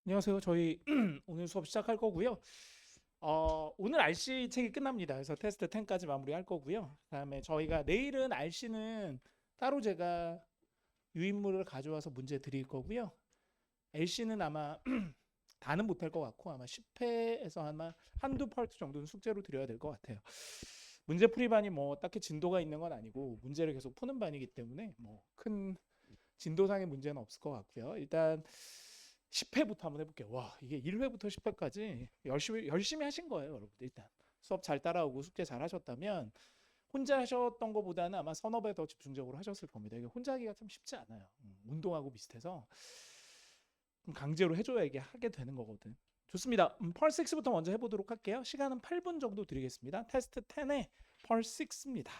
안녕하세요. 저희 오늘 수업 시작할 거고요. 오늘 RC 책이 끝납니다. 그래서 테스트 10까지 마무리할 거고요. 그다음에 저희가 내일은 RC는 따로 제가 유인물을 가져와서 문제 드릴 거고요. LC는 아마 다는 못할 것 같고 아마 10회에서 아마 한두 파트 정도는 숙제로 드려야 될 것 같아요. 문제 풀이반이 뭐 딱히 진도가 있는 건 아니고 문제를 계속 푸는 반이기 때문에 뭐 큰 진도상의 문제는 없을 것 같고요. 일단 10회부터 한번 해볼게요. 와, 이게 1회부터 10회까지 열심히 하신 거예요, 여러분들. 일단 수업 잘 따라오고 숙제 잘 하셨다면 혼자 하셨던 것보다는 아마 서너 배 더 집중적으로 하셨을 겁니다. 이게 혼자 하기가 참 쉽지 않아요. 운동하고 비슷해서 강제로 해줘야 이게 하게 되는 거거든. 좋습니다. 펄 6부터 먼저 해보도록 할게요. 시간은 8분 정도 드리겠습니다. 테스트 10의 펄 6입니다.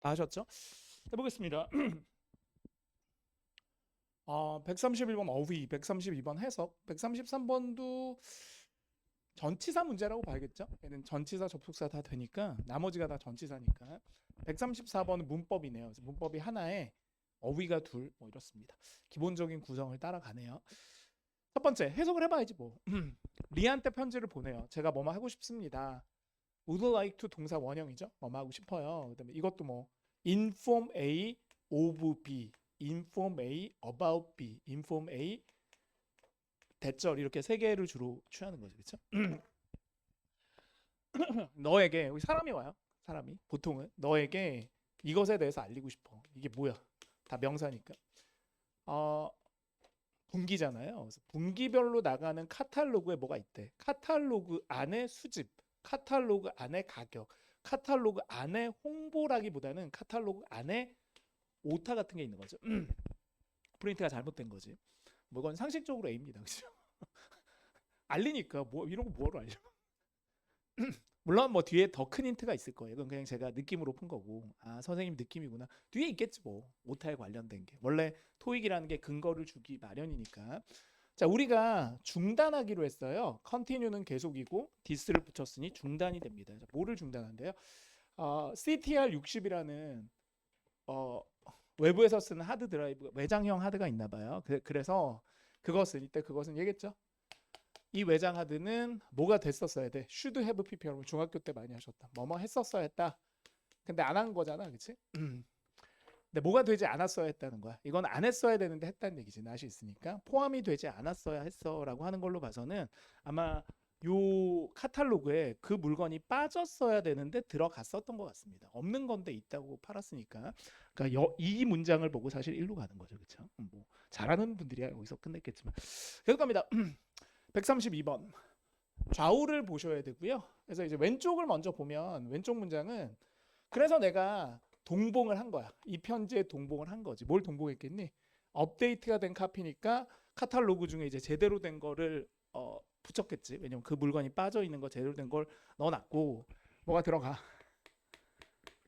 다 하셨죠? 해보겠습니다. 131번 어휘, 132번 해석, 133번도 전치사 문제라고 봐야겠죠? 얘는 전치사, 접속사 다 되니까 나머지가 다 전치사니까. 134번은 문법이네요. 그래서 문법이 하나에 어휘가 둘, 뭐 이렇습니다. 기본적인 구성을 따라가네요. 첫 번째 해석을 해봐야지 뭐. 리한테 편지를 보내요. 제가 뭐뭐 하고 싶습니다. would like to 동사 원형이죠. 뭐뭐 하고 싶어요. 그다음에 이것도 뭐 inform A of B, inform A about B, inform A 대절 이렇게 세 개를 주로 취하는 거죠, 그렇죠? 너에게 여기 사람이 와요. 사람이 보통은 너에게 이것에 대해서 알리고 싶어. 이게 뭐야? 다 명사니까. 분기잖아요. 그래서 분기별로 나가는 카탈로그에 뭐가 있대? 카탈로그 안에 수집, 카탈로그 안에 가격, 카탈로그 안에 홍보라기보다는 카탈로그 안에 오타 같은 게 있는 거죠. 프린트가 잘못된 거지. 뭐 이건 상식적으로 A입니다. 그죠? 알리니까 뭐 이런 거 뭐하러 알려? 물론 뭐 뒤에 더 큰 힌트가 있을 거예요. 그건 그냥 제가 느낌으로 푼 거고. 아, 선생님 느낌이구나. 뒤에 있겠지 뭐. 오타에 관련된 게. 원래 토익이라는 게 근거를 주기 마련이니까. 자, 우리가 중단하기로 했어요. continue는 계속이고 this를 붙였으니 중단이 됩니다. 자, 뭐를 중단한대요? CTR 60이라는 외부에서 쓰는 하드 드라이브, 외장형 하드가 있나 봐요. 그래서 그것은 얘기했죠. 이 외장 하드는 뭐가 됐었어야 돼? should have pp 여러분 중학교 때 많이 하셨다. 뭐뭐 했었어야 했다. 근데 안 한 거잖아, 그렇지? 근데 뭐가 되지 않았어야 했다는 거야. 이건 안 했어야 되는데 했다는 얘기지. 낫이 있으니까 포함이 되지 않았어야 했어라고 하는 걸로 봐서는 아마 요 카탈로그에 그 물건이 빠졌어야 되는데 들어갔었던 것 같습니다. 없는 건데 있다고 팔았으니까. 그러니까 이 문장을 보고 사실 일로 가는 거죠, 그렇죠? 뭐 잘하는 분들이야 여기서 끝냈겠지만 계속 갑니다. 132번 좌우를 보셔야 되고요. 그래서 이제 왼쪽을 먼저 보면 왼쪽 문장은 그래서 내가 동봉을 한 거야. 이 편지에 동봉을 한 거지. 뭘 동봉했겠니? 업데이트가 된 카피니까 카탈로그 중에 이제 제대로 된 거를 붙였겠지. 왜냐면 그 물건이 빠져 있는 거 제대로 된 걸 넣어놨고 뭐가 들어가.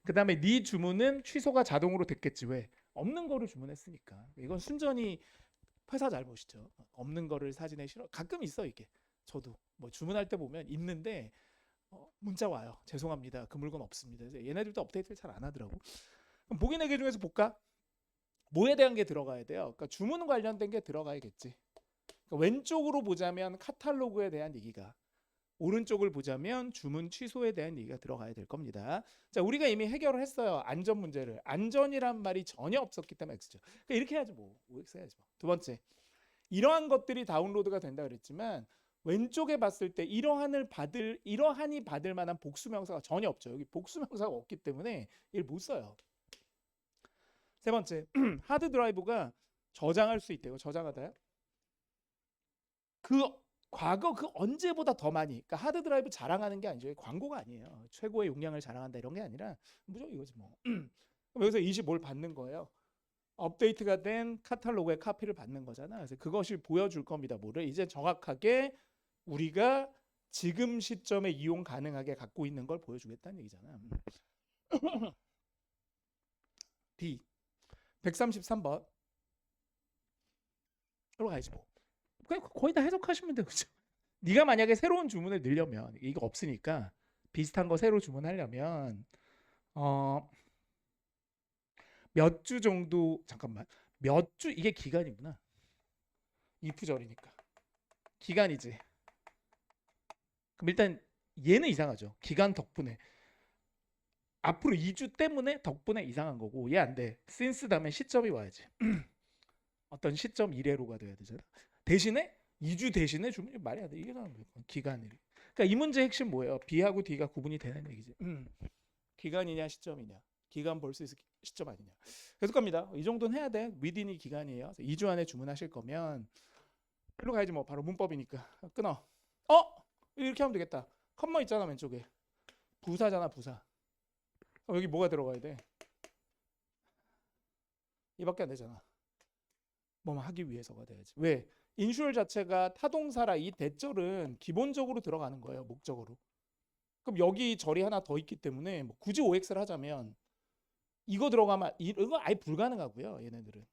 그 다음에 네 주문은 취소가 자동으로 됐겠지. 왜? 없는 거를 주문했으니까. 이건 순전히 회사 잘못이죠. 없는 거를 사진에 실어. 가끔 있어 이게. 저도 뭐 주문할 때 보면 있는데 문자 와요. 죄송합니다. 그 물건 없습니다. 그래서 얘네들도 업데이트를 잘 안 하더라고. 그럼 보기 내기 중에서 볼까? 뭐에 대한 게 들어가야 돼요? 그러니까 주문 관련된 게 들어가야겠지. 그러니까 왼쪽으로 보자면 카탈로그에 대한 얘기가, 오른쪽을 보자면 주문 취소에 대한 얘기가 들어가야 될 겁니다. 자, 우리가 이미 해결을 했어요. 안전 문제를. 안전이란 말이 전혀 없었기 때문에 X죠. 그러니까 이렇게 해야지 뭐. OX 해야지 뭐. 두 번째. 이러한 것들이 다운로드가 된다 그랬지만 왼쪽에 봤을 때 이러한이 받을 만한 복수명사가 전혀 없죠. 여기 복수명사가 없기 때문에 이걸 못 써요. 세 번째. 하드 드라이브가 저장할 수 있대요. 저장하다요? 그 과거 그 언제보다 더 많이. 그러니까 하드 드라이브 자랑하는 게 아니죠. 광고가 아니에요. 최고의 용량을 자랑한다 이런 게 아니라 무조건 이거지 뭐. 여기서 25를 받는 거예요. 업데이트가 된 카탈로그의 카피를 받는 거잖아. 그래서 그것이 보여줄 겁니다. 뭐를 이제 정확하게 우리가 지금 시점에 이용 가능하게 갖고 있는 걸 보여주겠다는 얘기잖아. D 133번 로 가야지 뭐. 거의 다 해석하시면 되죠. 네가 만약에 새로운 주문을 넣으려면 이거 없으니까 비슷한 거 새로 주문하려면 몇 주 정도 잠깐만 몇 주 이게 기간이구나. 이프절이니까 기간이지. 그럼 일단 얘는 이상하죠. 기간 덕분에 앞으로 2주 때문에 덕분에 이상한 거고 얘 안 돼. since 다음에 시점이 와야지. 어떤 시점 이래로가 돼야 되잖아. 대신에 2주 대신에 주문이 말이 안 돼. 이게 기간이. 그러니까 이 문제 핵심 뭐예요? B하고 D가 구분이 되는 얘기지. 기간이냐 시점이냐. 기간 볼 수 있을 시점 아니냐. 계속 갑니다. 이 정도는 해야 돼. within이 기간이에요. 2주 안에 주문하실 거면 일로 가야지 뭐. 바로 문법이니까. 끊어. 이렇게 하면 되겠다. 컴마 있잖아 왼쪽에. 부사잖아 부사. 여기 뭐가 들어가야 돼? 이밖에 안 되잖아. 뭐만 하기 위해서가 돼야지. 왜? 인슈얼 자체가 타동사라 이 대절은 기본적으로 들어가는 거예요. 목적으로. 그럼 여기 절이 하나 더 있기 때문에 뭐 굳이 OX를 하자면 이거 들어가면 이거 아예 불가능하고요. 얘네들은.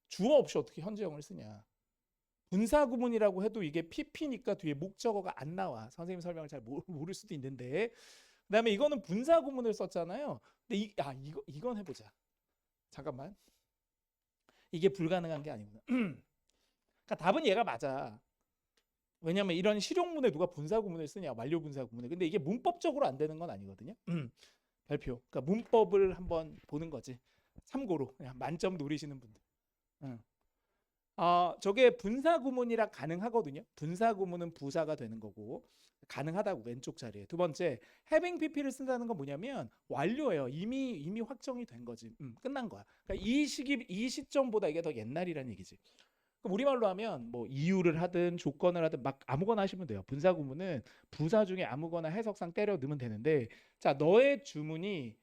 주어 없이 어떻게 현재형을 쓰냐. 분사 구문이라고 해도 이게 PP니까 뒤에 목적어가 안 나와. 선생님 설명을 잘 모를 수도 있는데. 그다음에 이거는 분사 구문을 썼잖아요. 근데 이건 해보자. 잠깐만. 이게 불가능한 게 아니구나. 그러니까 답은 얘가 맞아. 왜냐면 이런 실용문에 누가 분사 구문을 쓰냐, 완료 분사 구문을. 근데 이게 문법적으로 안 되는 건 아니거든요. 발표. 그러니까 문법을 한번 보는 거지. 참고로 그냥 만점 노리시는 분들. 저게 분사 구문이라 가능하거든요. 분사 구문은 부사가 되는 거고 가능하다고 왼쪽 자리에. 두 번째, having pp를 쓴다는 건 뭐냐면 완료예요. 이미 확정이 된 거지. 끝난 거야. 그러니까 이 시점보다 이게 더 옛날이라는 얘기지. 그럼 우리말로 하면 뭐 이유를 하든 조건을 하든 막 아무거나 하시면 돼요. 분사 구문은 부사 중에 아무거나 해석상 때려 넣으면 되는데, 자, 너의 주문이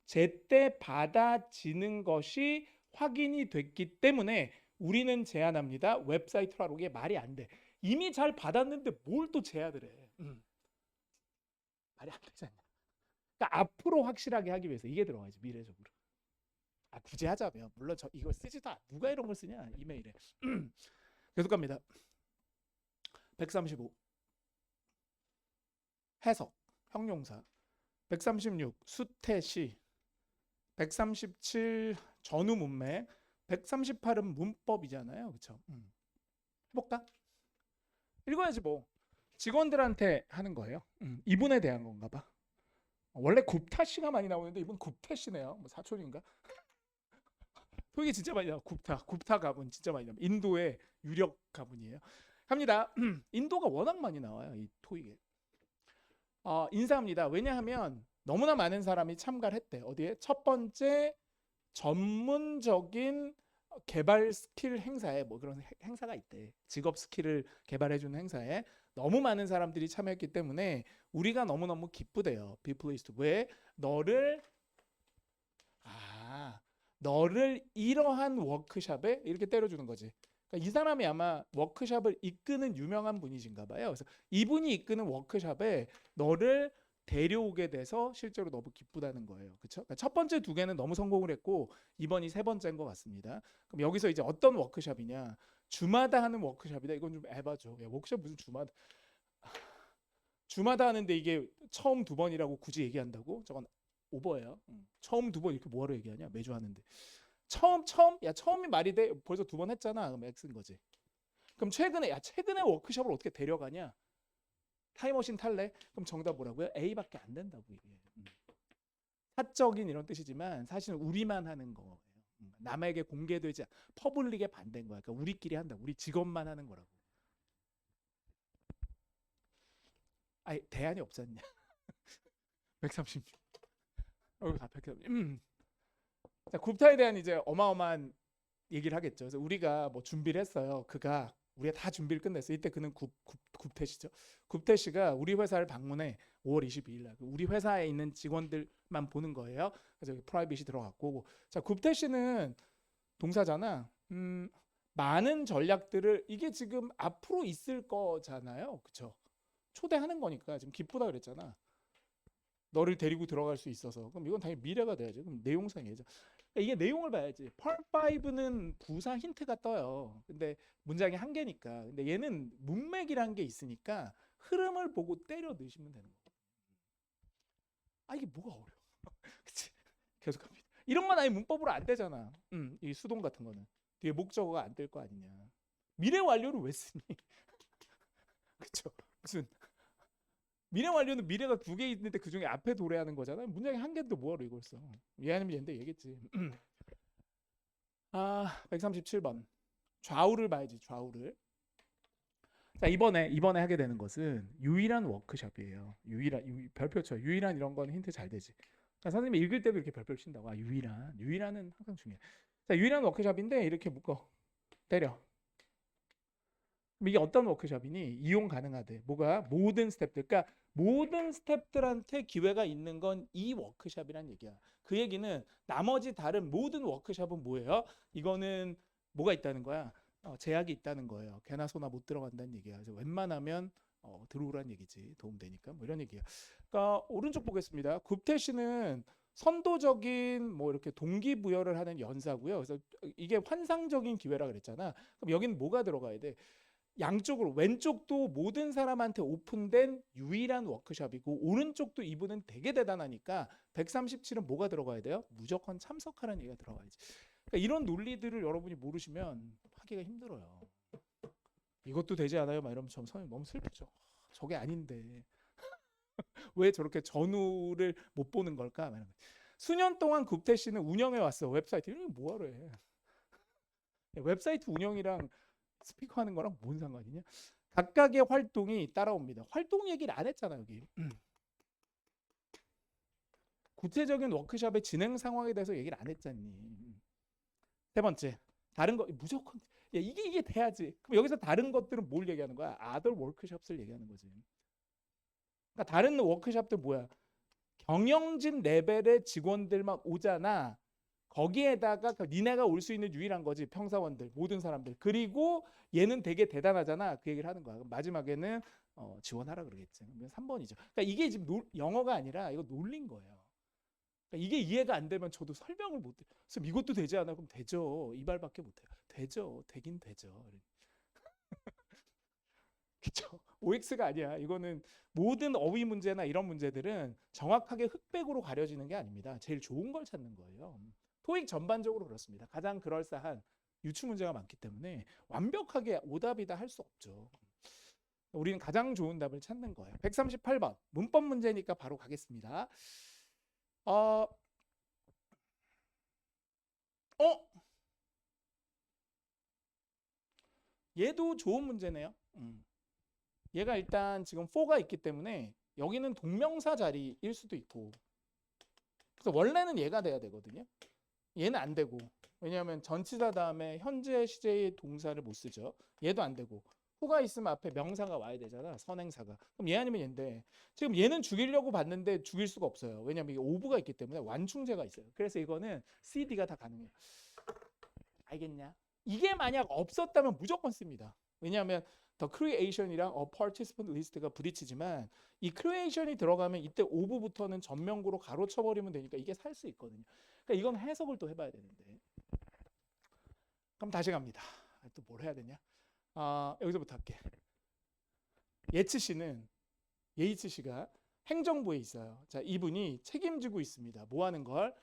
제때 받아지는 것이 확인이 됐기 때문에 우리는 제안합니다. 웹사이트로 하러. 이게 말이 안 돼. 이미 잘 받았는데 뭘 또 제안을 해. 말이 안 되잖아. 그러니까 앞으로 확실하게 하기 위해서 이게 들어가야지. 미래적으로. 굳이 하자면 물론 이거 쓰지도 않아. 누가 이런 걸 쓰냐 이메일에. 계속 갑니다. 135 해석 형용사, 136 수태시, 137 전후 문맥, 138은 문법이잖아요. 그쵸? 해볼까? 읽어야지 뭐. 직원들한테 하는 거예요. 이분에 대한 건가 봐. 원래 굽타 씨가 많이 나오는데 이분 굽태 씨네요. 뭐 사촌인가? 토익이 진짜 많이 나와. 굽타 가문 진짜 많이 나와. 인도의 유력 가문이에요. 합니다. 인도가 워낙 많이 나와요. 이 토익에. 인사합니다. 왜냐하면 너무나 많은 사람이 참가를 했대. 어디에? 첫 번째 전문적인 개발 스킬 행사에 뭐 그런 행사가 있대. 직업 스킬을 개발해주는 행사에 너무 많은 사람들이 참여했기 때문에 우리가 너무너무 기쁘대요. Be pleased. 왜? 너를 이러한 워크숍에 이렇게 때려주는 거지. 그러니까 이 사람이 아마 워크숍을 이끄는 유명한 분이신가 봐요. 그래서 이분이 이끄는 워크숍에 너를 데려오게 돼서 실제로 너무 기쁘다는 거예요. 그렇죠? 그러니까 첫 번째 두 개는 너무 성공을 했고 이번이 세 번째인 것 같습니다. 그럼 여기서 이제 어떤 워크숍이냐? 주마다 하는 워크숍이다. 이건 좀 에바죠. 워크숍 무슨 주마다 하는데 이게 처음 두 번이라고 굳이 얘기한다고? 저건 오버예요. 처음 두 번 이렇게 뭐하러 얘기하냐? 매주 하는데. 처음? 야, 처음이 말이 돼? 벌써 두 번 했잖아. 그럼 X인 거지. 그럼 최근에 워크숍을 어떻게 데려가냐? 타임머신 탈래? 그럼 정답 뭐라고요? A밖에 안 된다고 얘기해요. 사적인 이런 뜻이지만 사실은 우리만 하는 거예요. 남에게 공개되지 퍼블릭에 반대인 거야. 그러니까 우리끼리 한다. 우리 직원만 하는 거라고. 대안이 없었냐? 136. 자, 굽타에 대한 이제 어마어마한 얘기를 하겠죠. 그래서 우리가 뭐 준비를 했어요. 우리가 다 준비를 끝냈어요. 이때 그는 굽태 씨죠. 굽태 씨가 우리 회사를 방문해 5월 22일 날. 우리 회사에 있는 직원들만 보는 거예요. 그래서 여기 프라이빗이 들어갔고, 자, 굽태 씨는 동사잖아. 많은 전략들을 이게 지금 앞으로 있을 거잖아요. 그렇죠? 초대하는 거니까 지금 기쁘다 그랬잖아. 너를 데리고 들어갈 수 있어서. 그럼 이건 당연히 미래가 돼야죠. 그럼 내용상이죠. 이게 내용을 봐야지. Part 5는 부사 힌트가 떠요. 근데 문장이 한 개니까. 근데 얘는 문맥이란 게 있으니까 흐름을 보고 때려 넣으시면 되는 거예요. 이게 뭐가 어려워. 그치? 계속합니다. 이런 건 아예 문법으로 안 되잖아. 이 수동 같은 거는. 뒤에 목적어가 안 될 거 아니냐. 미래 완료를 왜 쓰니? 그쵸? 무슨 미래 완료는 미래가 두 개 있는데 그 중에 앞에 도래하는 거잖아요. 문장이 한 개인데 뭐하러 이걸 써? 얘는 얘인데 얘겠지. 137번. 좌우를 봐야지. 좌우를. 자, 이번에 하게 되는 것은 유일한 워크숍이에요. 별표죠. 유일한 이런 건 힌트 잘 되지. 그러니까 선생님이 읽을 때도 이렇게 별표를 친다고. 유일한은 항상 중요해. 자, 유일한 워크숍인데 이렇게 묶어. 때려. 이게 어떤 워크숍이니? 이용 가능하대. 뭐가? 모든 스텝들. 그러니까 모든 스텝들한테 기회가 있는 건 이 워크숍이란 얘기야. 그 얘기는 나머지 다른 모든 워크숍은 뭐예요? 이거는 뭐가 있다는 거야? 제약이 있다는 거예요. 개나 소나 못 들어간다는 얘기야. 그래서 웬만하면 들어오란 얘기지. 도움되니까. 뭐 이런 얘기야. 그러니까 오른쪽 보겠습니다. 굽태 씨는 선도적인 뭐 이렇게 동기부여를 하는 연사고요. 그래서 이게 환상적인 기회라 그랬잖아. 그럼 여기는 뭐가 들어가야 돼? 양쪽으로 왼쪽도 모든 사람한테 오픈된 유일한 워크숍이고 오른쪽도 이분은 되게 대단하니까 137은 뭐가 들어가야 돼요? 무조건 참석하라는 얘기가 들어가야지. 그러니까 이런 논리들을 여러분이 모르시면 하기가 힘들어요. 이것도 되지 않아요? 막 이러면 선생님 너무 슬프죠. 저게 아닌데 왜 저렇게 전후를 못 보는 걸까? 수년 동안 국태 씨는 운영해 왔어. 웹사이트. 이거 뭐하러 해? 웹사이트 운영이랑 스피커 하는 거랑 뭔 상관이냐? 각각의 활동이 따라옵니다. 활동 얘기를 안 했잖아 여기. 구체적인 워크숍의 진행 상황에 대해서 얘기를 안 했잖니. 세 번째, 다른 거 무조건 야, 이게 돼야지. 그럼 여기서 다른 것들은 뭘 얘기하는 거야? other workshops를 얘기하는 거지. 그러니까 다른 워크숍들 뭐야? 경영진 레벨의 직원들만 오잖아. 거기에다가 니네가 올 수 있는 유일한 거지. 평사원들, 모든 사람들. 그리고 얘는 되게 대단하잖아. 그 얘기를 하는 거야. 그럼 마지막에는 지원하라 그러겠지. 그러면 3번이죠. 그러니까 이게 지금 영어가 아니라 이거 놀린 거예요. 그러니까 이게 이해가 안 되면 저도 설명을 못 해. 그래서 이것도 되지 않아? 그럼 되죠. 이 말밖에 못 해요. 되죠. 되긴 되죠. 그렇죠. OX가 아니야. 이거는 모든 어휘 문제나 이런 문제들은 정확하게 흑백으로 가려지는 게 아닙니다. 제일 좋은 걸 찾는 거예요. 토익 전반적으로 그렇습니다. 가장 그럴싸한 유추 문제가 많기 때문에 완벽하게 오답이다 할 수 없죠. 우리는 가장 좋은 답을 찾는 거예요. 138번 문법 문제니까 바로 가겠습니다. 얘도 좋은 문제네요. 얘가 일단 지금 4가 있기 때문에 여기는 동명사 자리일 수도 있고, 그래서 원래는 얘가 돼야 되거든요. 얘는 안 되고, 왜냐하면 전치사 다음에 현재 시제의 동사를 못 쓰죠. 얘도 안 되고, 후가 있으면 앞에 명사가 와야 되잖아. 선행사가. 그럼 얘 아니면 얘인데 지금 얘는 죽이려고 봤는데 죽일 수가 없어요. 왜냐하면 이게 오브가 있기 때문에 완충제가 있어요. 그래서 이거는 C, D가 다 가능해요. 알겠냐? 이게 만약 없었다면 무조건 씁니다. 왜냐하면 the creation이랑 a participant list가 부딪히지만 이 creation이 들어가면 이때 오브부터는 전명구로 가로쳐버리면 되니까 이게 살 수 있거든요. 그러니까 이건 해석을 또 해봐야 되는데. 그럼 다시 갑니다. 또 뭘 해야 되냐? 여기서부터 할게. 예츠 씨가 행정부에 있어요. 자, 이분이 책임지고 있습니다. 뭐 하는 걸?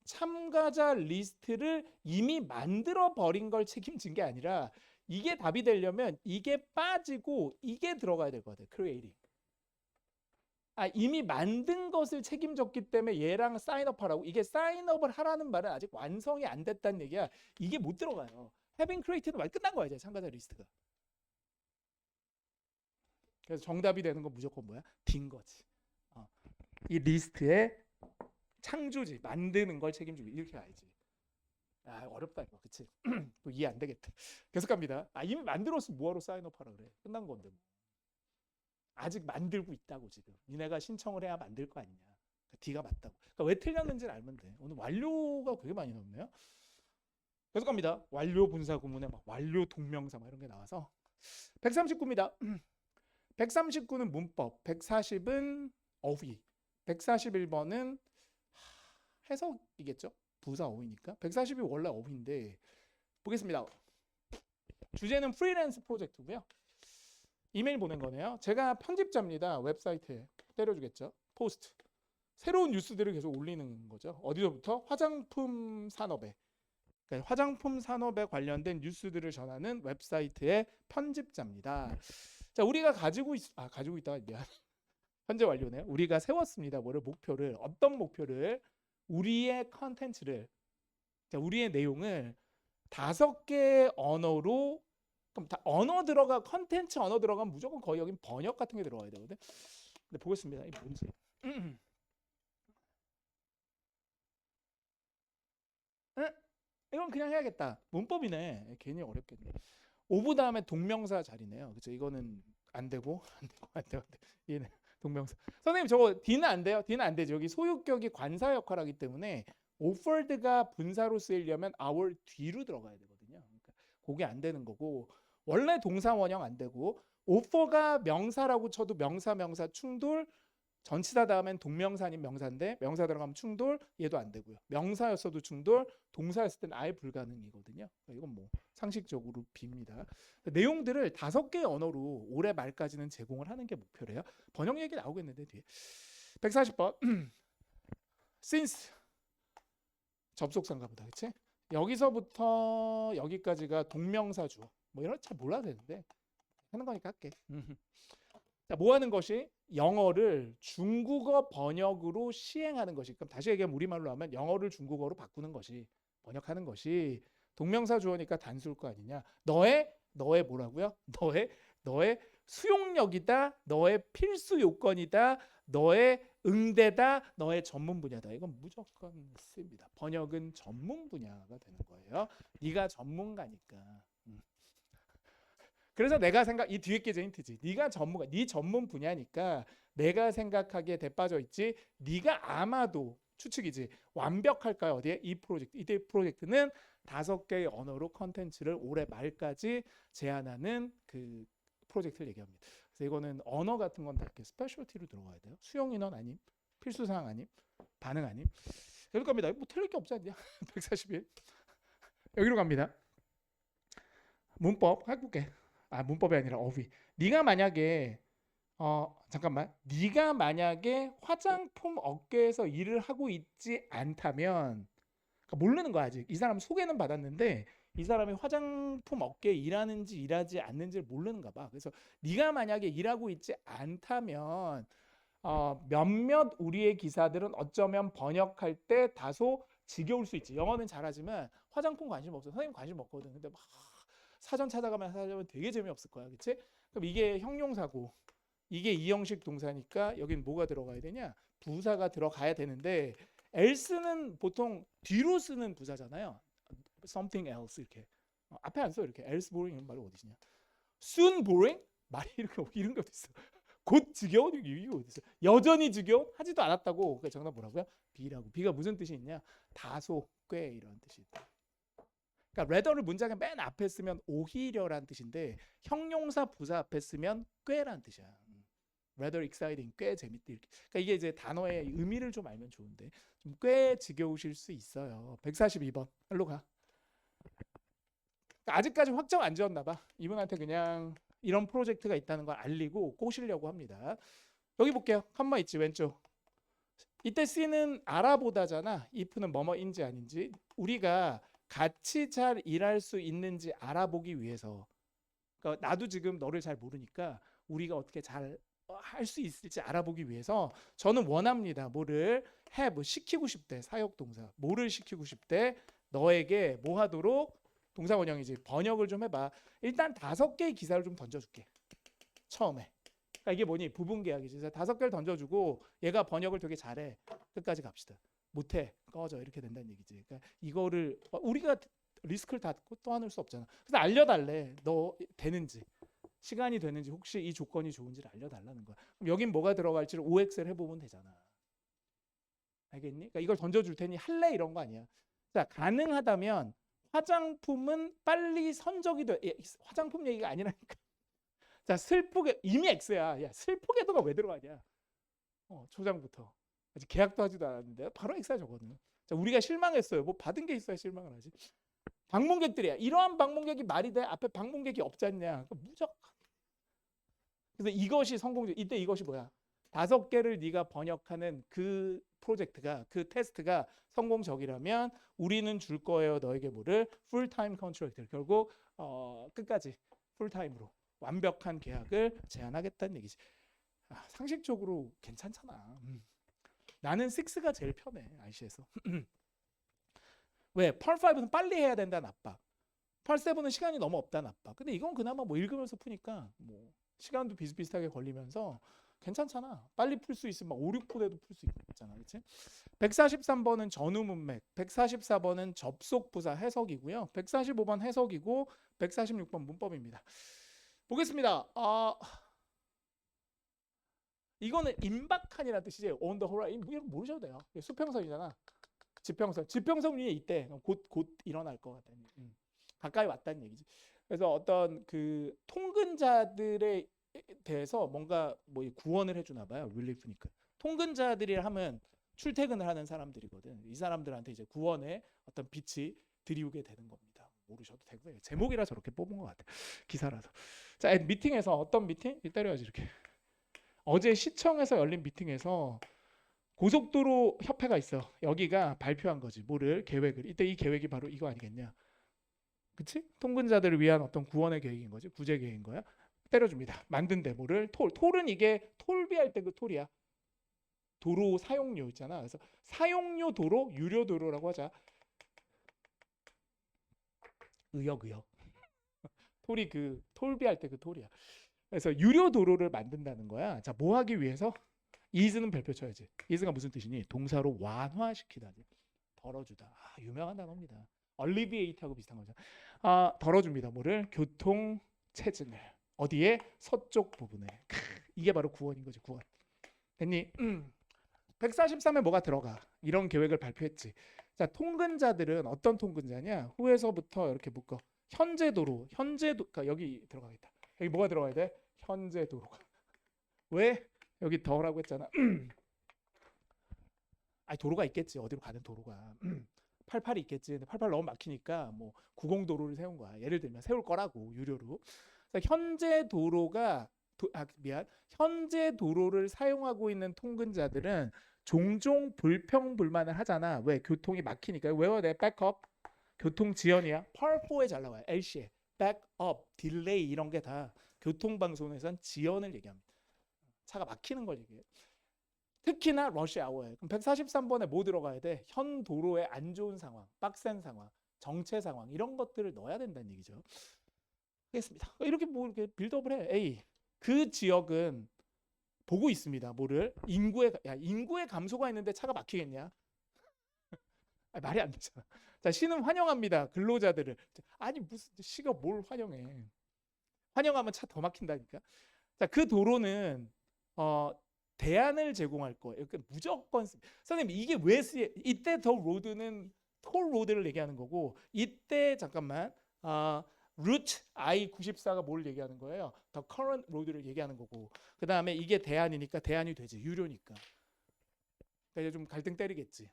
참가자 리스트를 이미 만들어 버린 걸 책임진 게 아니라 이게 답이 되려면 이게 빠지고 이게 들어가야 될 것 같아요. creating. 이미 만든 것을 책임졌기 때문에 얘랑 사인업 하라고. 이게 사인업을 하라는 말은 아직 완성이 안 됐다는 얘기야. 이게 못 들어가요. having created 말 끝난 거야 이제 참가자 리스트가. 그래서 정답이 되는 건 무조건 뭐야? D인 거지. 이 리스트에 창조지, 만드는 걸 책임지고 이렇게 알지. 어렵다 이거, 그치? 또 이해 안 되겠다. 계속 갑니다. 이미 만들었으면 뭐하러 사인업하라 그래? 끝난 건데 뭐. 아직 만들고 있다고 지금. 니네가 신청을 해야 만들 거 아니냐. 그러니까 D가 맞다고. 그러니까 왜 틀렸는지를 알면 돼. 오늘 완료가 되게 많이 나오네요. 계속 갑니다. 완료 분사 구문에 막 완료 동명사 막 이런 게 나와서 139입니다. 139는 문법, 140은 어휘, 141번은 해석이겠죠? 부사 어휘니까. 140이 원래 어휘인데 보겠습니다. 주제는 프리랜스 프로젝트고요. 이메일 보낸 거네요. 제가 편집자입니다. 웹사이트에 때려주겠죠. 포스트. 새로운 뉴스들을 계속 올리는 거죠. 어디서부터? 화장품 산업에. 그러니까 화장품 산업에 관련된 뉴스들을 전하는 웹사이트의 편집자입니다. 자, 우리가 가지고 있다가 미안. 현재 완료네요. 우리가 세웠습니다. 뭐를 목표를, 어떤 목표를? 우리의 컨텐츠를, 우리의 내용을 5개의 언어로, 그럼 다 언어 들어가, 컨텐츠 언어 들어가면 무조건 거의 여긴 번역 같은 게 들어가야 되거든. 근데 보겠습니다. 이게 뭔지. 이건 그냥 해야겠다. 문법이네. 괜히 어렵겠네. 오브 다음에 동명사 자리네요. 그렇죠? 이거는 안 되고 안 되고. 얘는 동명사. 선생님 저거 D는 안 돼요? D는 안 되죠. 여기 소유격이 관사 역할하기 때문에 offered가 분사로 쓰이려면 our 뒤로 들어가야 되거든요. 그러니까 그게 안 되는 거고, 원래 동사 원형 안 되고, offer가 명사라고 쳐도 명사 충돌, 전치사 다음엔 동명사 아닌 명사인데 명사 들어가면 충돌, 얘도 안 되고요. 명사였어도 충돌, 동사였을 때는 아예 불가능이거든요. 이건 뭐 상식적으로 빕니다. 내용들을 5개의 언어로 올해 말까지는 제공을 하는 게 목표래요. 번역 얘기 나오겠는데 뒤에. 140번. since 접속사인가 보다. 그치? 여기서부터 여기까지가 동명사 주어. 뭐 이런 거 잘 몰라도 되는데 하는 거니까 할게. 자, 뭐 하는 것이? 영어를 중국어 번역으로 시행하는 것이. 그럼 다시 얘기하면 우리말로 하면 영어를 중국어로 바꾸는 것이, 번역하는 것이 동명사 주어니까 단수일 거 아니냐. 너의 뭐라고요? 너의 수용력이다. 너의 필수 요건이다. 너의 응대다. 너의 전문 분야다. 이건 무조건 씁니다. 번역은 전문 분야가 되는 거예요. 네가 전문가니까. 그래서 내가 이 뒤에 게 힌트지. 네가 전문가, 네 전문 분야니까 내가 생각하기에 대빠져 있지. 네가 아마도 추측이지. 완벽할까요? 어디에? 이 프로젝트. 이때 프로젝트는 5개의 언어로 컨텐츠를 올해 말까지 제안하는 그 프로젝트를 얘기합니다. 그래서 이거는 언어 같은 건 다 이렇게 스페셜티로 들어가야 돼요. 수용 인원 아님, 필수 사항 아님, 반응 아님. 그럴 겁니다. 뭐 틀릴 게 없지 않냐? 141. 여기로 갑니다. 문법 해볼게. 문법이 아니라 어휘. 네가 만약에 네가 만약에 화장품 업계에서 일을 하고 있지 않다면, 그러니까 모르는 거야 아직. 이 사람 소개는 받았는데 이 사람이 화장품 업계에 일하는지 일하지 않는지를 모르는가 봐. 그래서 네가 만약에 일하고 있지 않다면 몇몇 우리의 기사들은 어쩌면 번역할 때 다소 지겨울 수 있지. 영어는 잘하지만 화장품 관심 없어. 선생님 관심 없거든. 근데 막 사전 찾아가면 되게 재미없을 거야. 그치? 그럼 이게 형용사고 이게 이형식 동사니까 여긴 뭐가 들어가야 되냐? 부사가 들어가야 되는데 else는 보통 뒤로 쓰는 부사잖아요. something else 이렇게. 앞에 안 써. 이렇게 else boring 이런 말이 어디 있냐? soon boring? 말이 이런 게 어디 있어? 곧 지겨운? 이게 어디 있어? 여전히 지겨운? 하지도 않았다고. 그러니까 정답 뭐라고요? B라고. B가 무슨 뜻이 있냐? 다소, 꽤 이런 뜻이 있다. 그러니까 rather를 문장의 맨 앞에 쓰면 오히려란 뜻인데 형용사 부사 앞에 쓰면 꽤란 뜻이야. rather exciting, 꽤 재밌다 이렇게. 그러니까 이게 이제 단어의 의미를 좀 알면 좋은데 좀 꽤 지겨우실 수 있어요. 142번 일로 가. 그러니까 아직까지 확정 안 지었나 봐. 이분한테 그냥 이런 프로젝트가 있다는 걸 알리고 꼬시려고 합니다. 여기 볼게요. 컴마 있지 왼쪽. 이때 C는 알아보다잖아. if는 뭐뭐인지 아닌지. 우리가 같이 잘 일할 수 있는지 알아보기 위해서. 그러니까 나도 지금 너를 잘 모르니까 우리가 어떻게 잘 할 수 있을지 알아보기 위해서 저는 원합니다. 뭐를 시키고 싶대. 사역동사. 뭐를 시키고 싶대? 너에게 뭐 하도록? 동사 원형이지. 번역을 좀 해봐. 일단 5개의 기사를 좀 던져줄게. 처음에. 그러니까 이게 뭐니? 부분 계약이지. 그래서 5개를 던져주고 얘가 번역을 되게 잘해. 끝까지 갑시다. 못해. 꺼져. 이렇게 된다는 얘기지. 그러니까 이거를 우리가 리스크를 다 떠안을 수 없잖아. 그래서 알려달래. 너 되는지. 시간이 되는지 혹시 이 조건이 좋은지를 알려달라는 거야. 그럼 여긴 뭐가 들어갈지를 OX를 해보면 되잖아. 알겠니? 그러니까 이걸 던져줄 테니 할래 이런 거 아니야. 자, 가능하다면 화장품은 빨리 선적이 돼. 화장품 얘기가 아니라니까. 자, 슬프게 이미 X야. 야, 슬프게도가 왜 들어가냐? 초장부터 아직 계약도 하지도 않았는데 바로 X야 저거는. 자, 우리가 실망했어요. 뭐 받은 게 있어야 실망을 하지. 방문객들이야. 이러한 방문객이 말이 돼? 앞에 방문객이 없지 않냐? 무조건. 그래서 이것이 성공적. 이때 이것이 뭐야? 5개를 네가 번역하는 그 프로젝트가 그 테스트가 성공적이라면 우리는 줄 거예요. 너에게 뭐를? 풀타임 컨트랙트를 결국 끝까지 풀타임으로 완벽한 계약을 제안하겠다는 얘기지. 상식적으로 괜찮잖아. 나는 6가 제일 편해. IC에서. 왜? 펄5는 빨리 해야 된다는 압박. 펄7은 시간이 너무 없다는 압박. 근데 이건 그나마 뭐 읽으면서 푸니까 뭐 시간도 비슷비슷하게 걸리면서 괜찮잖아. 빨리 풀 수 있으면 막 5, 6분에도 풀 수 있잖아. 그렇지? 143번은 전후 문맥, 144번은 접속 부사 해석이고요. 145번 해석이고 146번 문법입니다. 보겠습니다. 이거는 임박한이라는 뜻이지. on the horizon. 이거 모르셔도 돼요. 수평선이잖아. 지평선. 지평선 위에 있대. 곧 일어날 것 같다는 얘기. 가까이 왔다는 얘기지. 그래서 어떤 그 통근자들에 대해서 뭔가 뭐 구원을 해주나 봐요. 릴리프니까. 통근자들이 하면 출퇴근을 하는 사람들이거든. 이 사람들한테 이제 구원의 어떤 빛이 드리우게 되는 겁니다. 모르셔도 되고요. 제목이라 저렇게 뽑은 것 같아. 기사라서. 자, 미팅에서 어떤 미팅? 때려야지 이렇게. 어제 시청에서 열린 미팅에서 고속도로 협회가 있어. 여기가 발표한 거지. 뭐를 계획을. 이때 이 계획이 바로 이거 아니겠냐? 그치? 통근자들을 위한 어떤 구원의 계획인 거지. 구제 계획인 거야. 때려줍니다. 만든 데모를 톨은 이게 톨비할 때 그 톨이야. 도로 사용료 있잖아. 그래서 사용료 도로, 유료 도로라고 하자. 의역. 톨이 그 톨비할 때 그 톨이야. 그래서 유료 도로를 만든다는 거야. 자, 뭐 하기 위해서? is는 별표 쳐야지. is가 무슨 뜻이니? 동사로 완화시키다지. 덜어주다. 유명한 단어입니다. alleviate하고 비슷한 거죠. 덜어줍니다. 뭐를? 교통 체증을. 어디에? 서쪽 부분에. 이게 바로 구원인 거지. 구원. 됐니? 143에 뭐가 들어가? 이런 계획을 발표했지. 자, 통근자들은 어떤 통근자냐? 후에서부터 이렇게 묶어. 현재 도로. 그러니까 여기 들어가겠다. 여기 뭐가 들어가야 돼? 현재 도로가. 왜? 여기 더라고 했잖아. 아니 도로가 있겠지. 어디로 가는 도로가. 88이 있겠지. 근데 88 너무 막히니까 뭐 90도로를 세운 거야. 예를 들면 세울 거라고 유료로. 그래서 현재 도로가 현재 도로를 사용하고 있는 통근자들은 종종 불평불만을 하잖아. 왜? 교통이 막히니까. 외워야 돼. 백업. 교통 지연이야. Part4에 잘 나와요. LC에. 백업, 딜레이 이런 게 다 교통방송에선 지연을 얘기합니다. 차가 막히는 걸 얘기해. 특히나 러시 아워에. 그럼 143번에 뭐 들어가야 돼? 현 도로의 안 좋은 상황, 빡센 상황, 정체 상황 이런 것들을 넣어야 된다는 얘기죠. 알겠습니다. 이렇게 뭐 이렇게 빌드업을 해. A. 그 지역은 보고 있습니다. 뭐를? 인구의 감소가 있는데 차가 막히겠냐? 말이 안 되잖아. 자, 시는 환영합니다. 근로자들을. 아니 무슨 시가 뭘 환영해? 환영하면 차 더 막힌다니까. 자, 그 도로는 대안을 제공할 거예요. 그러니까 무조건 선생님 이게 왜 쓰여? 이때 더 로드는 톨 로드를 얘기하는 거고 이때 잠깐만 루트 I-94가 뭘 얘기하는 거예요? 더 커런트 로드를 얘기하는 거고 그 다음에 이게 대안이니까 대안이 되지 유료니까. 그러니까 이제 좀 갈등 때리겠지.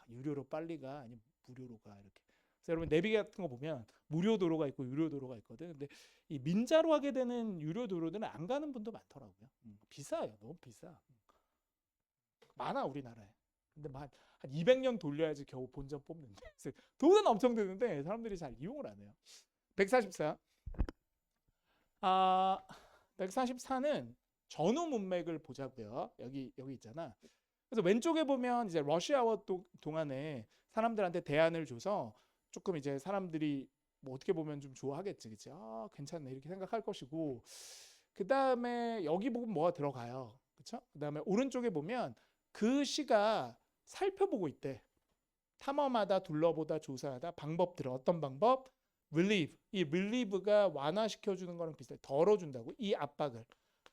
유료로 빨리 가 아니면 무료로 가 이렇게. 그래서 여러분 내비 같은 거 보면 무료 도로가 있고 유료 도로가 있거든. 근데 이 민자로 하게 되는 유료 도로들은 안 가는 분도 많더라고요. 비싸요. 너무 비싸. 많아 우리나라에. 근데 한 200년 돌려야지 겨우 본전 뽑는데 돈은 엄청 드는데 사람들이 잘 이용을 안 해요. 144. 144는 전후 문맥을 보자고요. 여기 있잖아. 그래서 왼쪽에 보면 이제 러시아워 동안에 사람들한테 대안을 줘서 조금 이제 사람들이 뭐 어떻게 보면 좀 좋아하겠지, 그치? 괜찮네 이렇게 생각할 것이고 그 다음에 여기 보면 뭐가 들어가요, 그렇죠? 그 다음에 오른쪽에 보면 그 시가 살펴보고 있대. 탐험하다, 둘러보다, 조사하다 방법들은 어떤 방법? relieve. 이 relieve가 완화시켜주는 거랑 비슷해. 덜어준다고 이 압박을.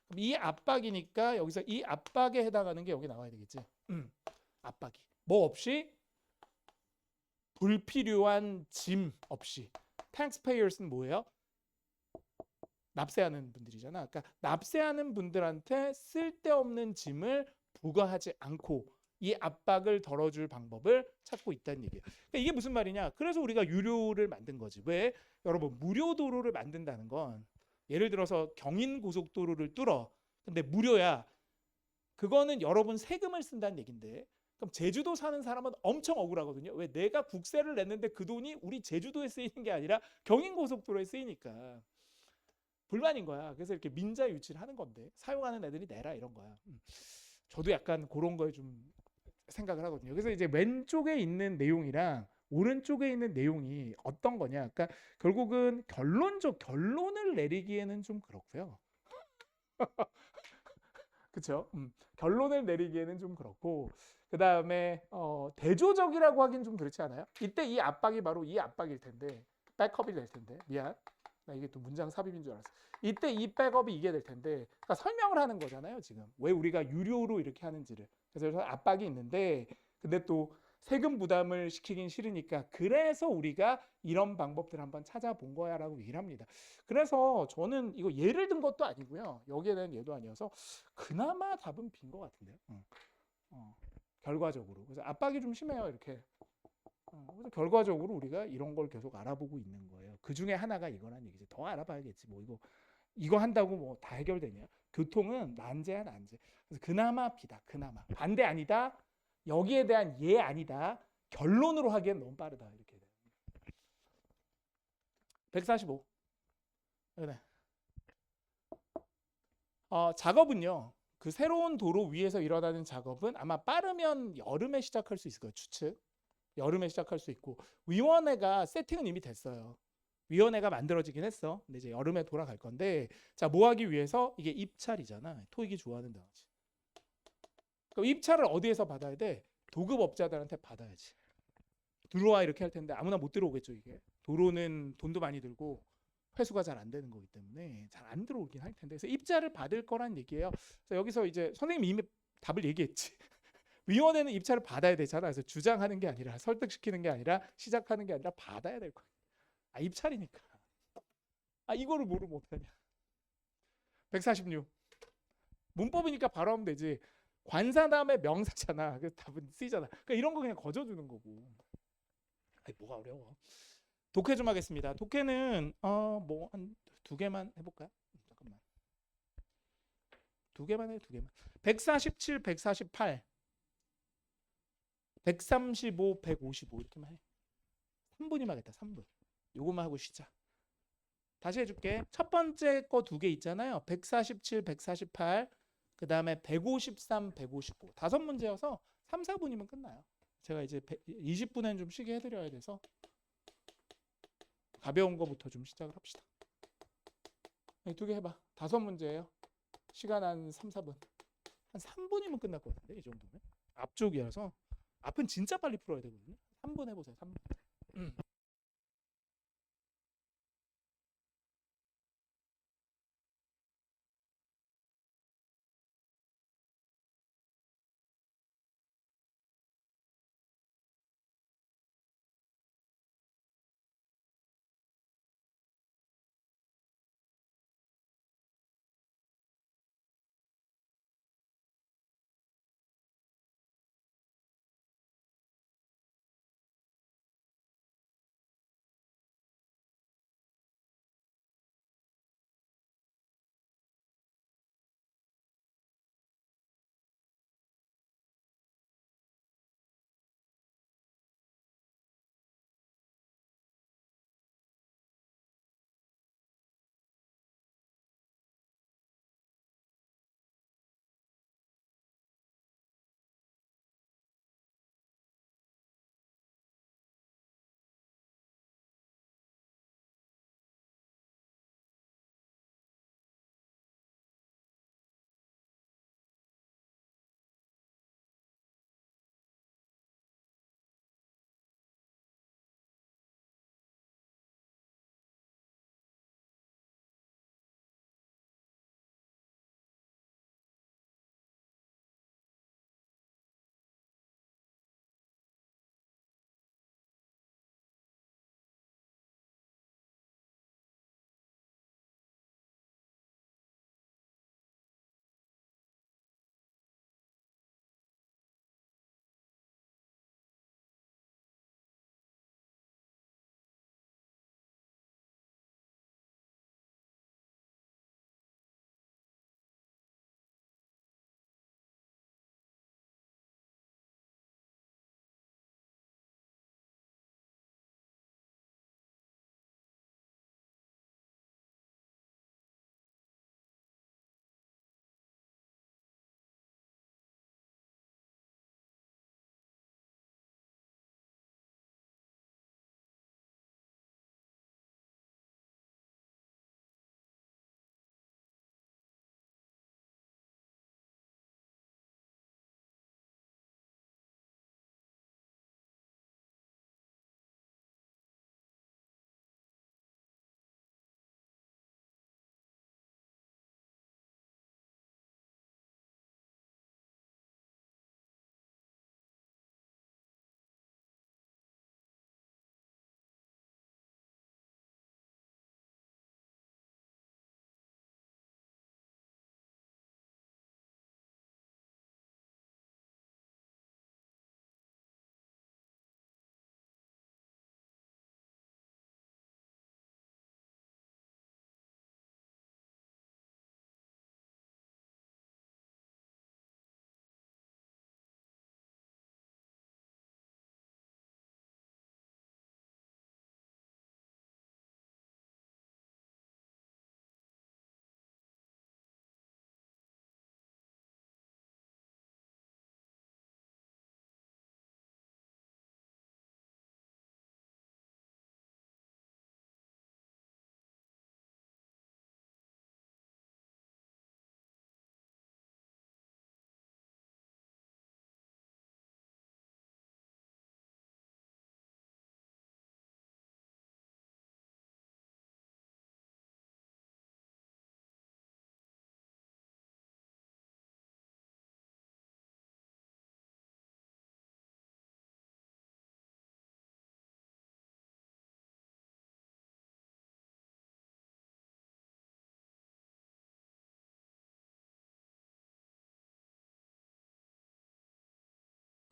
그럼 이 압박이니까 여기서 이 압박에 해당하는 게 여기 나와야 되겠지. 압박이. 뭐 없이? 불필요한 짐 없이. taxpayers는 뭐예요? 납세하는 분들이잖아. 그러니까 납세하는 분들한테 쓸데없는 짐을 부과하지 않고 이 압박을 덜어줄 방법을 찾고 있다는 얘기예요. 그러니까 이게 무슨 말이냐? 그래서 우리가 유료를 만든 거지. 왜? 여러분 무료 도로를 만든다는 건 예를 들어서 경인고속도로를 뚫어. 근데 무료야. 그거는 여러분 세금을 쓴다는 얘긴데 그럼 제주도 사는 사람은 엄청 억울하거든요. 왜? 내가 국세를 냈는데 그 돈이 우리 제주도에 쓰이는 게 아니라 경인고속도로에 쓰이니까 불만인 거야. 그래서 이렇게 민자 유치를 하는 건데 사용하는 애들이 내라 이런 거야. 저도 약간 그런 거에 좀 생각을 하거든요. 그래서 이제 왼쪽에 있는 내용이랑 오른쪽에 있는 내용이 어떤 거냐? 그러니까 결국은 결론을 내리기에는 좀 그렇고요. 그렇죠? 결론을 내리기에는 좀 그렇고 그 다음에 대조적이라고 하긴 좀 그렇지 않아요? 이때 이 압박이 바로 이 압박일 텐데 백업이 될 텐데 미안. 나 이게 또 문장 삽입인 줄 알았어. 이때 이 백업이 이게 될 텐데 그러니까 설명을 하는 거잖아요. 지금 왜 우리가 유료로 이렇게 하는지를. 그래서 압박이 있는데 근데 또 세금 부담을 시키긴 싫으니까 그래서 우리가 이런 방법들 한번 찾아본 거야 라고 얘기를 합니다. 그래서 저는 이거 예를 든 것도 아니고요. 여기에 대한 예도 아니어서 그나마 답은 빈 것 같은데요. 어, 결과적으로. 그래서 압박이 좀 심해요. 이렇게. 그래서 결과적으로 우리가 이런 걸 계속 알아보고 있는 거예요. 그 중에 하나가 이거란 얘기지. 더 알아봐야겠지. 뭐 이거 한다고 뭐 다 해결되냐? 교통은 난제야 난제. 그래서 그나마 비다. 그나마 반대 아니다. 여기에 대한 예 아니다. 결론으로 하기엔 너무 빠르다. 이렇게 돼. 145. 네. 작업은요. 그 새로운 도로 위에서 일어나는 작업은 아마 빠르면 여름에 시작할 수 있을 거예요. 추측. 여름에 시작할 수 있고 위원회가 세팅은 이미 됐어요. 위원회가 만들어지긴 했어. 근데 이제 여름에 돌아갈 건데 자, 뭐 하기 위해서 이게 입찰이잖아. 토익이 좋아하는 단어지. 그럼 입찰을 어디에서 받아야 돼? 도급업자들한테 받아야지. 들어와 이렇게 할 텐데 아무나 못 들어오겠죠, 이게. 도로는 돈도 많이 들고 회수가 잘 안 되는 거기 때문에 잘 안 들어오긴 할 텐데. 그래서 입찰을 받을 거란 얘기예요. 그래서 여기서 이제 선생님이 이미 답을 얘기했지. 위원회는 입찰을 받아야 되잖아. 그래서 주장하는 게 아니라 설득시키는 게 아니라 시작하는 게 아니라 받아야 될 거야. 입찰이니까. 이거를 모르면 어떡하냐. 146. 문법이니까 바로 하면 되지. 관사 다음에 명사잖아. 그래서 답은 C잖아. 그러니까 이런 거 그냥 거저주는 거고. 뭐가 어려워. 독해 좀 하겠습니다. 독해는 뭐 한 두 개만 해볼까요? 잠깐만. 두 개만 해, 두 개만. 147, 148, 135, 155 이렇게만 해. 3분이면 하겠다. 3분. 요것만 하고 쉬자. 다시 해줄게. 첫 번째 거 두 개 있잖아요. 147, 148, 그 다음에 153, 155. 다섯 문제여서 3, 4분이면 끝나요. 제가 이제 20분엔 좀 쉬게 해드려야 돼서 가벼운 거부터 좀 시작을 합시다. 두 개 해봐. 다섯 문제예요. 시간 한 3, 4분. 한 3분이면 끝날 것 같은데 이 정도면. 앞쪽이라서 앞은 진짜 빨리 풀어야 되거든요. 3분 해보세요. 3분.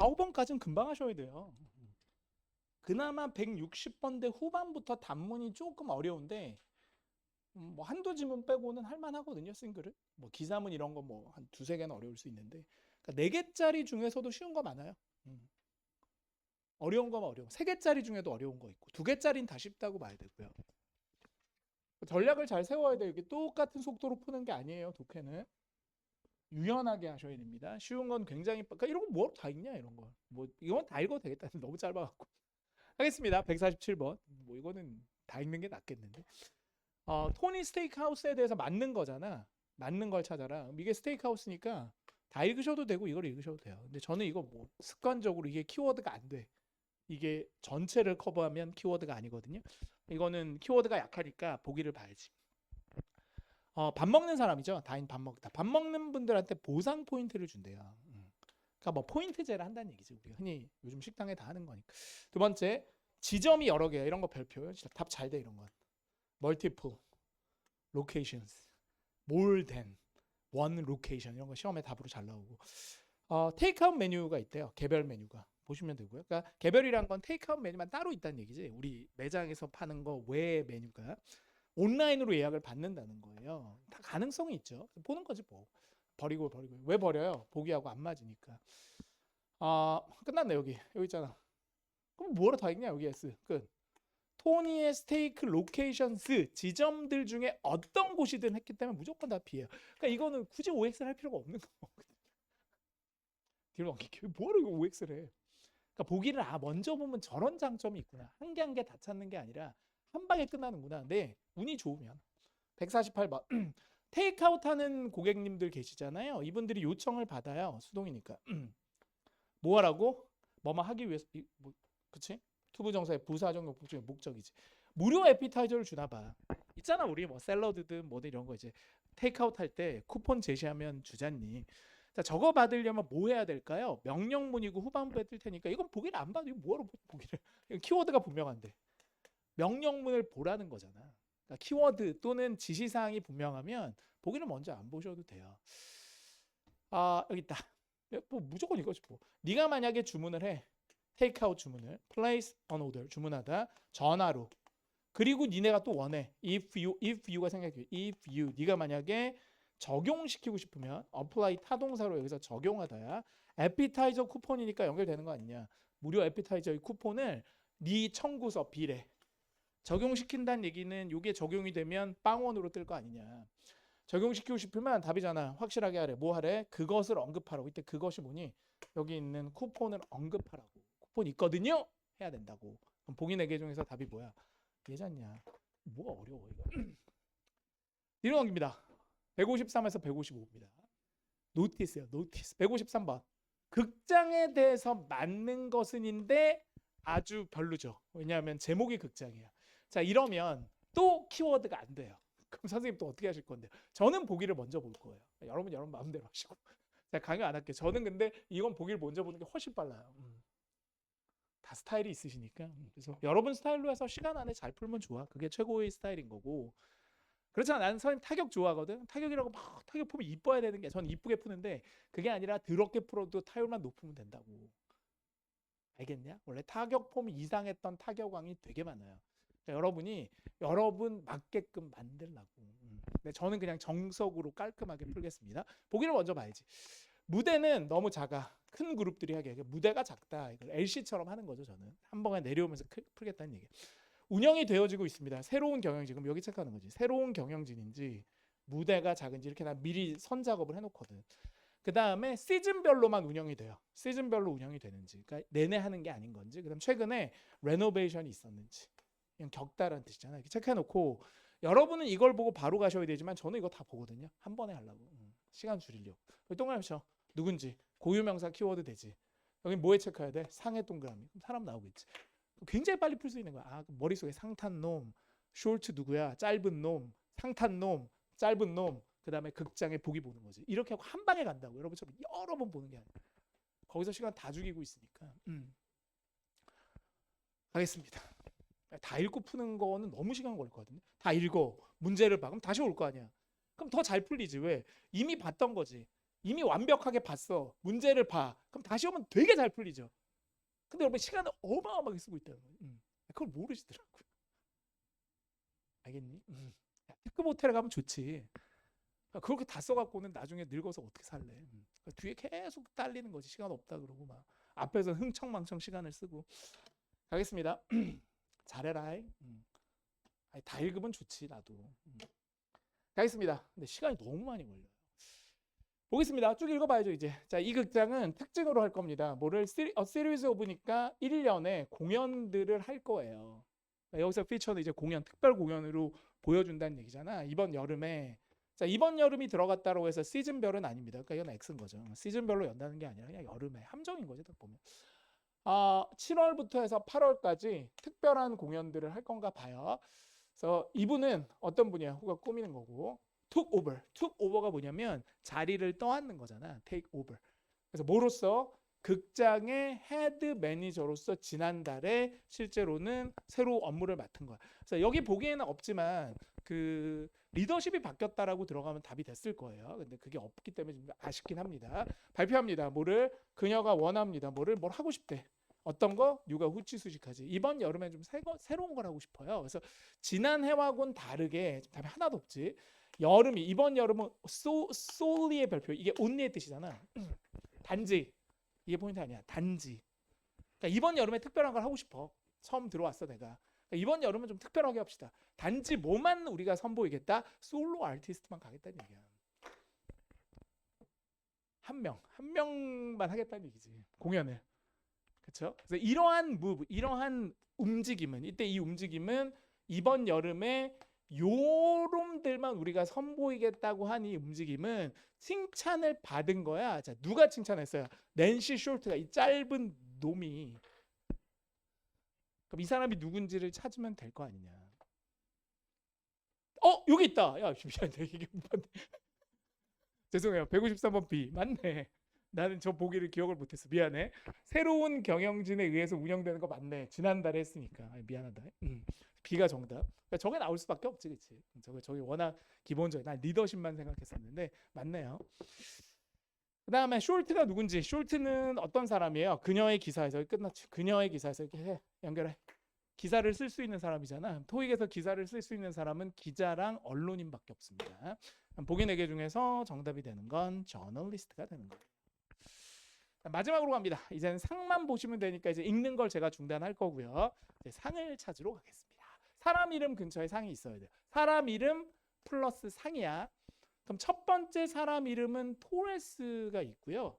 4, 5번까지는 금방 하셔야 돼요. 그나마 160번대 후반부터 단문이 조금 어려운데 뭐 한두 지문 빼고는 할만하거든요. 싱글은. 뭐 기사문 이런 거 뭐 한 두세 개는 어려울 수 있는데 그러니까 4개짜리 중에서도 쉬운 거 많아요. 어려운 거만 어려워. 3개짜리 중에도 어려운 거 있고 2개짜리는 다 쉽다고 봐야 되고요. 전략을 잘 세워야 돼요. 이게 똑같은 속도로 푸는 게 아니에요. 독해는. 유연하게 하셔야 됩니다. 쉬운 건 굉장히 그러니까 이런 거 뭐 다 읽냐 이런 거. 뭐 이건 다 읽어도 되겠다. 너무 짧아갖고. 하겠습니다. 147번. 뭐 이거는 다 읽는 게 낫겠는데. 토니 스테이크하우스에 대해서 맞는 거잖아. 맞는 걸 찾아라. 이게 스테이크하우스니까 다 읽으셔도 되고 이걸 읽으셔도 돼요. 근데 저는 이거 뭐 습관적으로 이게 키워드가 안 돼. 이게 전체를 커버하면 키워드가 아니거든요. 이거는 키워드가 약하니까 보기를 봐야지. 밥 먹는 사람이죠. 다인 밥 먹다. 밥 먹는 분들한테 보상 포인트를 준대요. 그러니까 뭐 포인트제를 한다는 얘기지. 우리가 흔히 요즘 식당에 다 하는 거니까. 두 번째, 지점이 여러 개야. 이런 거 별표. 답 잘 돼 이런 건. multiple locations, more than one location 이런 거 시험에 답으로 잘 나오고. 테이크아웃 메뉴가 있대요. 개별 메뉴가. 보시면 되고요. 그러니까 개별이란 건 테이크아웃 메뉴만 따로 있다는 얘기지. 우리 매장에서 파는 거 외의 메뉴가 온라인으로 예약을 받는다는 거예요. 다 가능성이 있죠. 보는 거지 뭐. 버리고 왜 버려요? 보기하고 안 맞으니까. 끝났네. 여기 있잖아. 그럼 뭐로 다 읽냐? 여기 S 끝. 토니의 스테이크 로케이션스 지점들 중에 어떤 곳이든 했기 때문에 무조건 다 B예요. 그러니까 이거는 굳이 OX를 할 필요가 없는 거거든요. 뒤로 넘기기. 뭐하러 이거 OX를 해? 그러니까 보기를 먼저 보면 저런 장점이 있구나. 한 개 한 개 다 찾는 게 아니라 한 방에 끝나는구나. 네, 운이 좋으면. 148번. 테이크아웃 하는 고객님들 계시잖아요. 이분들이 요청을 받아요. 수동이니까. 뭐 하라고? 뭐만 하기 위해서. 그치? 투부정사의 부사적 목적의 목적이지. 무료 에피타이저를 주나 봐. 있잖아. 우리 뭐 샐러드든 뭐든 이런 거 이제 테이크아웃 할 때 쿠폰 제시하면 주잖니. 자, 저거 받으려면 뭐 해야 될까요? 명령문이고 후반부에 뜰 테니까 이건 보기를 안 봐도 이거 뭐하러 보기를. 키워드가 분명한데. 명령문을 보라는 거잖아. 그러니까 키워드 또는 지시사항이 분명하면 보기는 먼저 안 보셔도 돼요. 여기 있다. 뭐 무조건 이거지 뭐. 네가 만약에 주문을 해. 테이크아웃 주문을 place an order 주문하다 전화로. 그리고 니네가 또 원해. if you가 생각해. if you 네가 만약에 적용시키고 싶으면 apply 타동사로 여기서 적용하다야. 에피타이저 쿠폰이니까 연결되는 거 아니냐. 무료 에피타이저의 쿠폰을 네 청구서 비례 적용시킨다는 얘기는 이게 적용이 되면 빵원으로 뜰 거 아니냐. 적용시키고 싶으면 답이잖아. 확실하게 하래. 뭐 하래? 그것을 언급하라고. 이때 그것이 뭐니? 여기 있는 쿠폰을 언급하라고. 쿠폰 있거든요? 해야 된다고. 그럼 보기 4개 중에서 답이 뭐야? 예잖냐. 뭐가 어려워 이거. 뒤로 넘깁니다. 153에서 155입니다. 노티스요. 노티스. 153번. 극장에 대해서 맞는 것은인데 아주 별로죠. 왜냐하면 제목이 극장이야. 자, 이러면 또 키워드가 안 돼요. 그럼 선생님 또 어떻게 하실 건데요? 저는 보기를 먼저 볼 거예요. 여러분 마음대로 하시고. 제가 강요 안 할게요. 저는 근데 이건 보기를 먼저 보는 게 훨씬 빨라요. 다 스타일이 있으시니까. 그래서 여러분 스타일로 해서 시간 안에 잘 풀면 좋아. 그게 최고의 스타일인 거고. 그렇잖아. 나는 선생님 타격 좋아하거든. 타격이라고 막 타격 풀면 이뻐야 되는 게 저는 이쁘게 푸는데 그게 아니라 더럽게 풀어도 타율만 높으면 된다고. 알겠냐? 원래 타격 폼 이상했던 타격왕이 되게 많아요. 그러니까 여러분이 여러분 맞게끔 만들라고. 근데 저는 그냥 정석으로 깔끔하게 풀겠습니다. 보기를 먼저 봐야지. 무대는 너무 작아. 큰 그룹들이 하게. 무대가 작다. 이걸 LC처럼 하는 거죠. 저는 한 번에 내려오면서 풀겠다는 얘기. 운영이 되어지고 있습니다. 새로운 경영진. 그럼 여기 체크하는 거지. 새로운 경영진인지 무대가 작은지 이렇게 난 미리 선 작업을 해놓거든. 그 다음에 시즌별로만 운영이 돼요. 시즌별로 운영이 되는지. 그러니까 내내 하는 게 아닌 건지. 그 다음 최근에 레노베이션이 있었는지. 이건 격다란 뜻이잖아요. 이렇게 체크해놓고 여러분은 이걸 보고 바로 가셔야 되지만 저는 이거 다 보거든요. 한 번에 하려고. 시간 줄이려고. 동그라미 쳐. 누군지. 고유명사 키워드 되지. 여기 뭐에 체크해야 돼? 상해 동그라미. 그럼 사람 나오겠지. 굉장히 빨리 풀 수 있는 거야. 머릿속에 상탄 놈, 숄트 누구야? 짧은 놈, 상탄 놈, 짧은 놈. 그 다음에 극장에 보기 보는 거지. 이렇게 하고 한 방에 간다고. 여러분처럼 여러 번 보는 게 아니라. 거기서 시간 다 죽이고 있으니까. 가겠습니다. 다 읽고 푸는 거는 너무 시간 걸릴 거거든요. 다 읽어. 문제를 봐. 그럼 다시 올 거 아니야. 그럼 더 잘 풀리지. 왜? 이미 봤던 거지. 이미 완벽하게 봤어. 문제를 봐. 그럼 다시 오면 되게 잘 풀리죠. 근데 여러분 시간을 어마어마하게 쓰고 있다는 거예요. 그걸 모르시더라고요. 알겠니? 특급 호텔에 가면 좋지. 그렇게 다 써갖고는 나중에 늙어서 어떻게 살래? 뒤에 계속 딸리는 거지. 시간 없다 그러고 막 앞에서 흥청망청 시간을 쓰고. 가겠습니다. 잘해라. 아니, 다 읽으면 좋지 나도. 가겠습니다. 근데 시간이 너무 많이 걸려요. 보겠습니다. 쭉 읽어봐야죠 이제. 자, 이 극장은 특징으로 할 겁니다. 뭐를 시리즈 오브니까 1년에 공연들을 할 거예요. 여기서 피처는 이제 공연, 특별 공연으로 보여준다는 얘기잖아. 이번 여름에. 자, 이번 여름이 들어갔다고 해서 시즌별은 아닙니다. 그러니까 이건 X인 거죠. 시즌별로 연다는 게 아니라 그냥 여름에 함정인 거죠. 딱 보면. 7월부터 해서 8월까지 특별한 공연들을 할 건가 봐요. 그래서 이분은 어떤 분이야? 후가 꾸미는 거고. took over가 뭐냐면 자리를 떠안는 거잖아. take over. 그래서 뭐로써? 극장의 헤드 매니저로서 지난달에 실제로는 새로 업무를 맡은 거야. 그래서 여기 보기에는 없지만 그 리더십이 바뀌었다라고 들어가면 답이 됐을 거예요. 근데 그게 없기 때문에 좀 아쉽긴 합니다. 발표합니다. 뭐를? 그녀가 원합니다. 뭘 하고 싶대. 어떤 거? 육아 후치수직하지. 이번 여름에 좀 새로운 걸 하고 싶어요. 그래서 지난 해와고는 다르게 답이 하나도 없지. 이번 여름은 solely의 별표. 이게 only의 뜻이잖아. 단지. 이게 포인트 아니야. 단지. 그러니까 이번 여름에 특별한 걸 하고 싶어. 처음 들어왔어 내가. 그러니까 이번 여름은 좀 특별하게 합시다. 단지 뭐만 우리가 선보이겠다. 솔로 아티스트만 가겠다는 얘기야. 한 명만 하겠다는 얘기지. 공연을. 그렇죠? 그래서 이러한 이러한 움직임은 이때 이 움직임은 이번 여름에 요놈들만 우리가 선보이겠다고 한 이 움직임은 칭찬을 받은 거야. 자, 누가 칭찬했어요? 낸시 숄트가 이 짧은 놈이. 그럼 이 사람이 누군지를 찾으면 될 거 아니냐. 여기 있다. 야, 미안해. 이게 맞네. 죄송해요. 153번 B. 맞네. 나는 저 보기를 기억을 못했어. 미안해. 새로운 경영진에 의해서 운영되는 거 맞네. 지난달에 했으니까. 미안하다. B가 정답. 그러니까 저게 나올 수밖에 없지, 그렇지? 저게 워낙 기본적인. 난 리더십만 생각했었는데 맞네요. 그다음에 숄트가 누군지. 숄트는 어떤 사람이에요? 그녀의 기사에서 끝났지. 그녀의 기사에서 이렇게 해. 연결해. 기사를 쓸 수 있는 사람이잖아. 토익에서 기사를 쓸 수 있는 사람은 기자랑 언론인밖에 없습니다. 보기 4개 중에서 정답이 되는 건 저널리스트가 되는 거예요. 마지막으로 갑니다. 이제는 상만 보시면 되니까 이제 읽는 걸 제가 중단할 거고요. 이제 상을 찾으러 가겠습니다. 사람 이름 근처에 상이 있어야 돼요. 사람 이름 플러스 상이야. 그럼 첫 번째 사람 이름은 토레스가 있고요.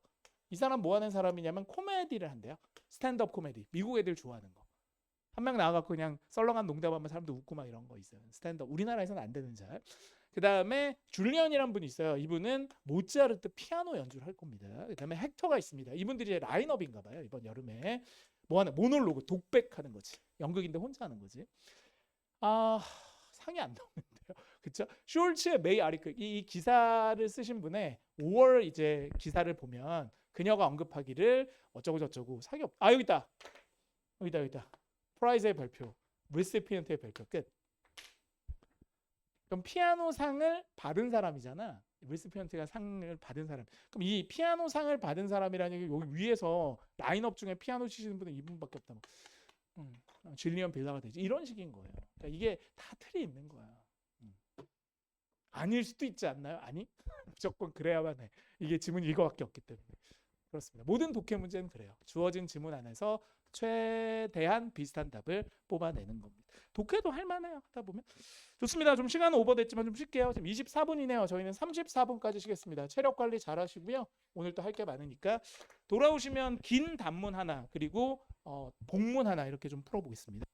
이 사람 뭐 하는 사람이냐면 코미디를 한대요. 스탠드업 코미디. 미국 애들 좋아하는 거. 한 명 나와갖고 그냥 썰렁한 농담하면 사람도 웃고 막 이런 거 있어요. 스탠드업. 우리나라에서는 안 되는 잘. 그 다음에 줄리언이란 분이 있어요. 이분은 모차르트 피아노 연주를 할 겁니다. 그 다음에 헥터가 있습니다. 이분들이 라인업인가 봐요. 이번 여름에 뭐 하는 모놀로그 독백하는 거지. 연극인데 혼자 하는 거지. 상이 안 나오는데요. 그렇죠? 숄츠의 메이 아리클 이 기사를 쓰신 분의 5월 이제 기사를 보면 그녀가 언급하기를 어쩌고 저쩌고 상이 없. 여기 있다. 여기 있다. 프라이즈의 별표, 리시피언트의 별표 끝. 그럼 피아노 상을 받은 사람이잖아. 리시피언트가 상을 받은 사람. 그럼 이 피아노 상을 받은 사람이라는 게 여기 위에서 라인업 중에 피아노 치시는 분은 이분밖에 없다. 줄리언 빌라가 되지. 이런 식인 거예요. 그러니까 이게 다 틀이 있는 거야. 아닐 수도 있지 않나요? 아니? 무조건 그래야만 해. 이게 지문이 이거밖에 없기 때문에. 그렇습니다. 모든 독해 문제는 그래요. 주어진 지문 안에서 최대한 비슷한 답을 뽑아내는 겁니다. 독해도 할만해요. 하다 보면. 좋습니다. 좀 시간 오버됐지만 좀 쉴게요. 지금 24분이네요. 저희는 34분까지 쉬겠습니다. 체력 관리 잘 하시고요. 오늘 또 할 게 많으니까 돌아오시면 긴 단문 하나 그리고 복문 하나 이렇게 좀 풀어보겠습니다.